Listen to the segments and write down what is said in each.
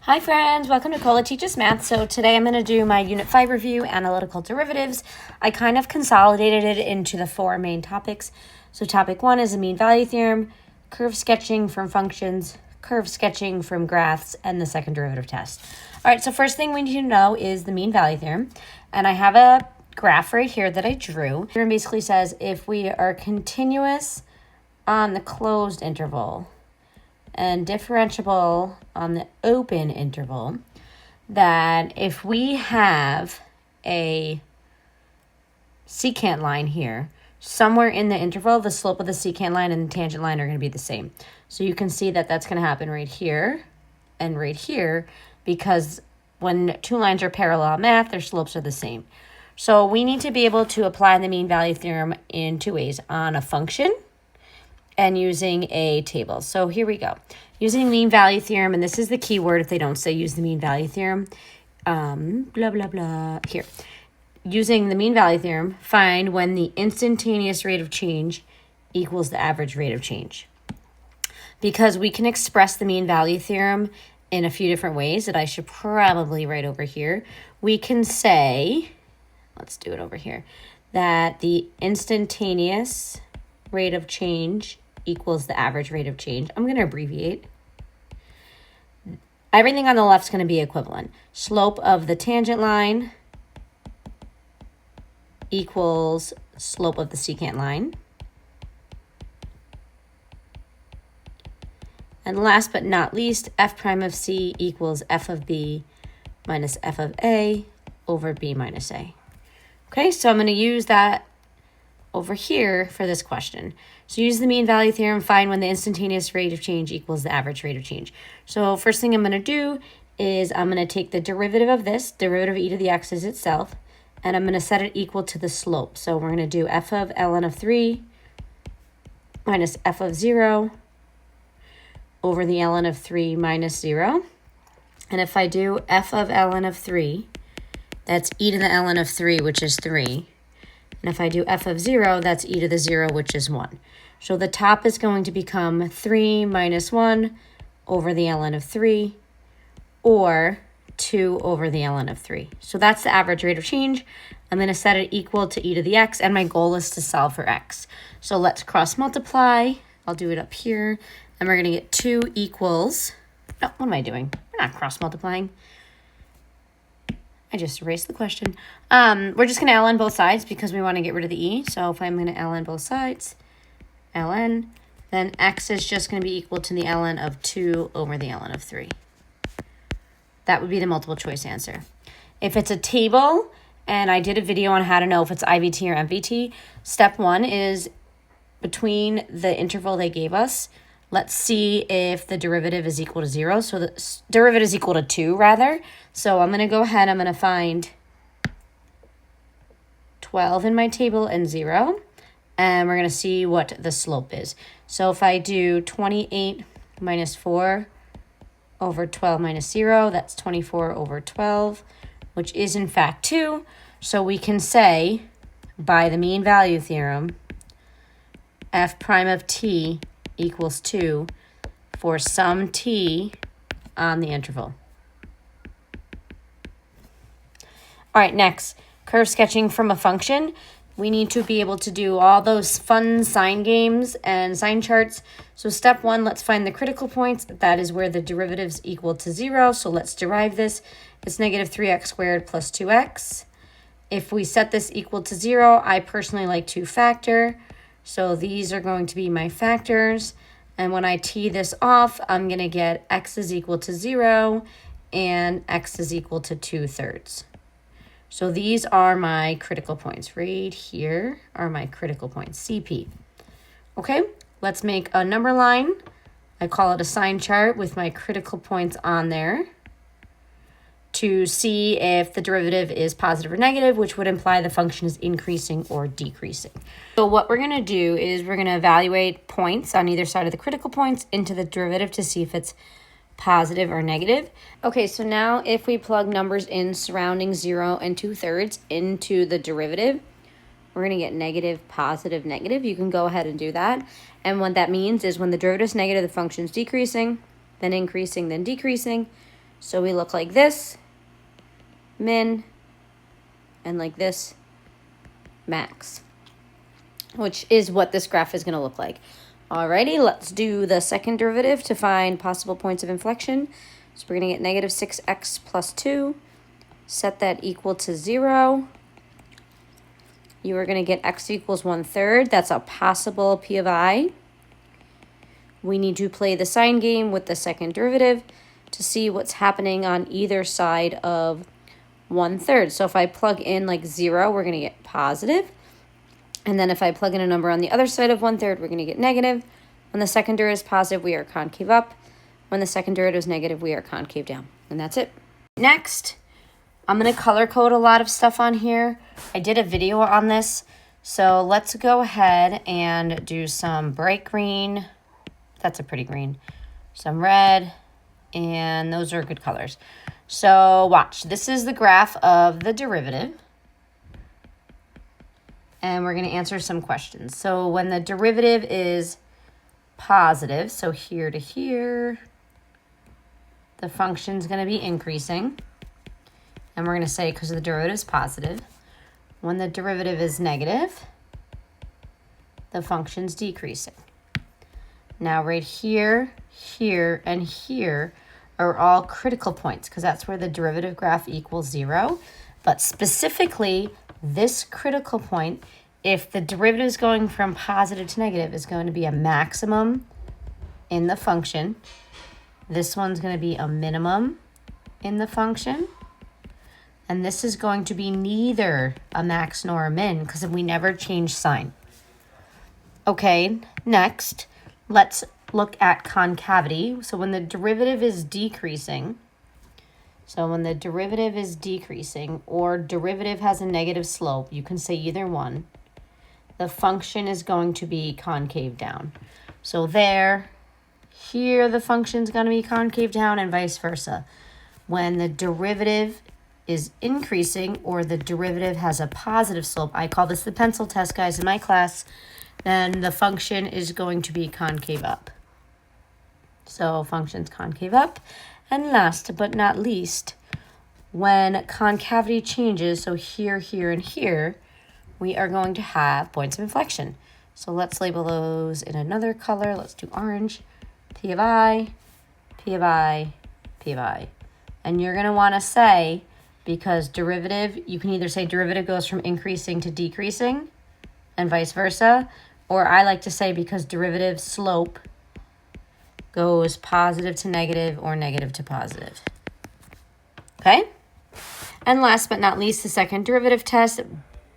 Hi friends, welcome to Cola Teaches Math. So today I'm going to do my Unit 5 review, Analytical Derivatives. I kind of consolidated it into the four main topics. So topic 1 is the mean value theorem, curve sketching from functions, curve sketching from graphs, and the second derivative test. All right, so first thing we need to know is the mean value theorem. And I have a graph right here that I drew. It basically says if we are continuous on the closed interval and differentiable on the open interval, that if we have a secant line here, somewhere in the interval, the slope of the secant line and the tangent line are going to be the same. So you can see that that's going to happen right here and right here, because when two lines are parallel in math, their slopes are the same. So we need to be able to apply the mean value theorem in two ways: on a function and using a table. So here we go. Using mean value theorem, and this is the key word if they don't say use the mean value theorem. Blah, blah, blah. Here. Using the mean value theorem, find when the instantaneous rate of change equals the average rate of change. Because we can express the mean value theorem in a few different ways that I should probably write over here. We can say, let's do it over here, that the instantaneous rate of change equals the average rate of change. I'm going to abbreviate. Everything on the left is going to be equivalent. Slope of the tangent line equals slope of the secant line. And last but not least, f prime of c equals f of b minus f of a over b minus a. Okay, so I'm going to use that over here for this question. So use the mean value theorem, find when the instantaneous rate of change equals the average rate of change. So first thing I'm going to do is I'm going to take the derivative of this, derivative of e to the x is itself, and I'm going to set it equal to the slope. So we're going to do f of ln of 3 minus f of 0 over the ln of 3 minus 0. And if I do f of ln of 3, that's e to the ln of 3, which is 3. And if I do f of 0, that's e to the 0, which is 1. So the top is going to become 3 minus 1 over the ln of 3, or 2 over the ln of 3. So that's the average rate of change. I'm going to set it equal to e to the x, and my goal is to solve for x. So let's cross multiply. I'll do it up here. And we're going to get 2 equals, no, what am I doing? We're not cross multiplying. I just erased the question. We're just going to ln both sides because we want to get rid of the e. So if I'm going to ln both sides, ln, then x is just going to be equal to the ln of 2 over the ln of 3. That would be the multiple choice answer. If it's a table, and I did a video on how to know if it's IVT or MVT, step 1 is between the interval they gave us. Let's see if the derivative is equal to 0. So the derivative is equal to 2, rather. So I'm going to go ahead, I'm going to find 12 in my table and 0. And we're going to see what the slope is. So if I do 28 minus 4 over 12 minus 0, that's 24 over 12, which is in fact 2. So we can say, by the mean value theorem, f prime of t equals 2 for some t on the interval. All right, next, curve sketching from a function. We need to be able to do all those fun sign games and sign charts. So step 1, let's find the critical points. That is where the derivative's equal to 0. So let's derive this. It's negative 3x squared plus 2x. If we set this equal to 0, I personally like to factor. So these are going to be my factors. And when I tee this off, I'm going to get x is equal to 0 and x is equal to 2/3. So these are my critical points. Right here are my critical points, CP. Okay, let's make a number line. I call it a sign chart with my critical points on there to see if the derivative is positive or negative, which would imply the function is increasing or decreasing. So what we're going to do is we're going to evaluate points on either side of the critical points into the derivative to see if it's positive or negative. Okay, so now if we plug numbers in surrounding 0 and 2/3 into the derivative, we're going to get negative, positive, negative. You can go ahead and do that. And what that means is when the derivative is negative, the function is decreasing, then increasing, then decreasing. So we look like this, min, and like this, max, which is what this graph is going to look like. Alrighty, let's do the second derivative to find possible points of inflection. So we're going to get negative 6x plus 2. Set that equal to 0. You are going to get x equals 1/3. That's a possible p of I. We need to play the sign game with the second derivative to see what's happening on either side of 1/3. So if I plug in like 0, we're going to get positive. And then if I plug in a number on the other side of 1/3, we're going to get negative. When the second derivative is positive, we are concave up. When the second derivative is negative, we are concave down. And that's it. Next, I'm going to color code a lot of stuff on here. I did a video on this. So let's go ahead and do some bright green. That's a pretty green. Some red. And those are good colors. So watch. This is the graph of the derivative. And we're going to answer some questions. So when the derivative is positive, so here to here, the function's going to be increasing. And we're going to say because the derivative is positive. When the derivative is negative, the function's decreasing. Now right here, here, and here are all critical points because that's where the derivative graph equals 0. But specifically, this critical point, if the derivative is going from positive to negative, is going to be a maximum in the function. This one's going to be a minimum in the function. And this is going to be neither a max nor a min because we never change sign. Okay, next, let's look at concavity. So when the derivative is decreasing, or derivative has a negative slope, you can say either one, the function is going to be concave down. So here the function is going to be concave down and vice versa. When the derivative is increasing or the derivative has a positive slope, I call this the pencil test, guys, in my class, then the function is going to be concave up. So function's concave up. And last but not least, when concavity changes, so here, here, and here, we are going to have points of inflection. So let's label those in another color. Let's do orange. P of I, P of I, P of I. And you're going to want to say, because derivative, you can either say derivative goes from increasing to decreasing and vice versa, or I like to say because derivative slope goes positive to negative or negative to positive. Okay? And last but not least, the second derivative test.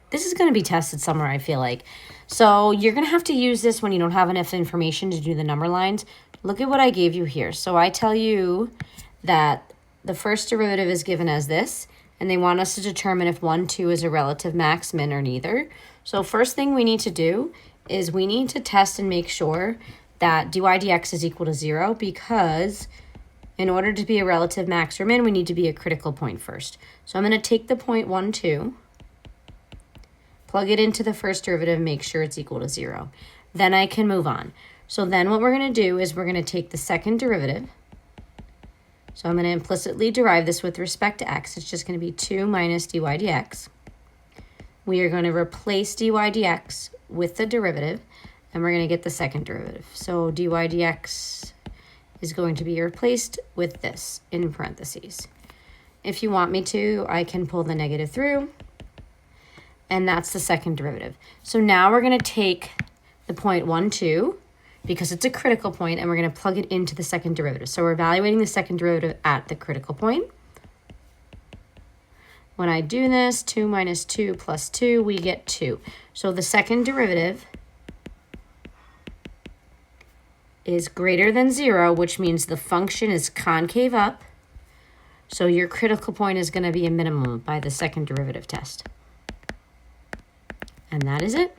This is going to be tested somewhere, I feel like. So you're going to have to use this when you don't have enough information to do the number lines. Look at what I gave you here. So I tell you that the first derivative is given as this, and they want us to determine if 1, 2 is a relative max, min, or neither. So first thing we need to do is we need to test and make sure that dy dx is equal to 0, because in order to be a relative max or min, we need to be a critical point first. So I'm going to take the point 1, 2, plug it into the first derivative, and make sure it's equal to 0. Then I can move on. So then what we're going to do is we're going to take the second derivative. So I'm going to implicitly derive this with respect to x. It's just going to be 2 minus dy dx. We are going to replace dy dx with the derivative, and we're going to get the second derivative. So dy dx is going to be replaced with this in parentheses. If you want me to, I can pull the negative through, and that's the second derivative. So now we're going to take the point 1, 2, because it's a critical point, and we're going to plug it into the second derivative. So we're evaluating the second derivative at the critical point. When I do this, 2 minus 2 plus 2, we get 2. So the second derivative is greater than 0, which means the function is concave up. So your critical point is going to be a minimum by the second derivative test. And that is it.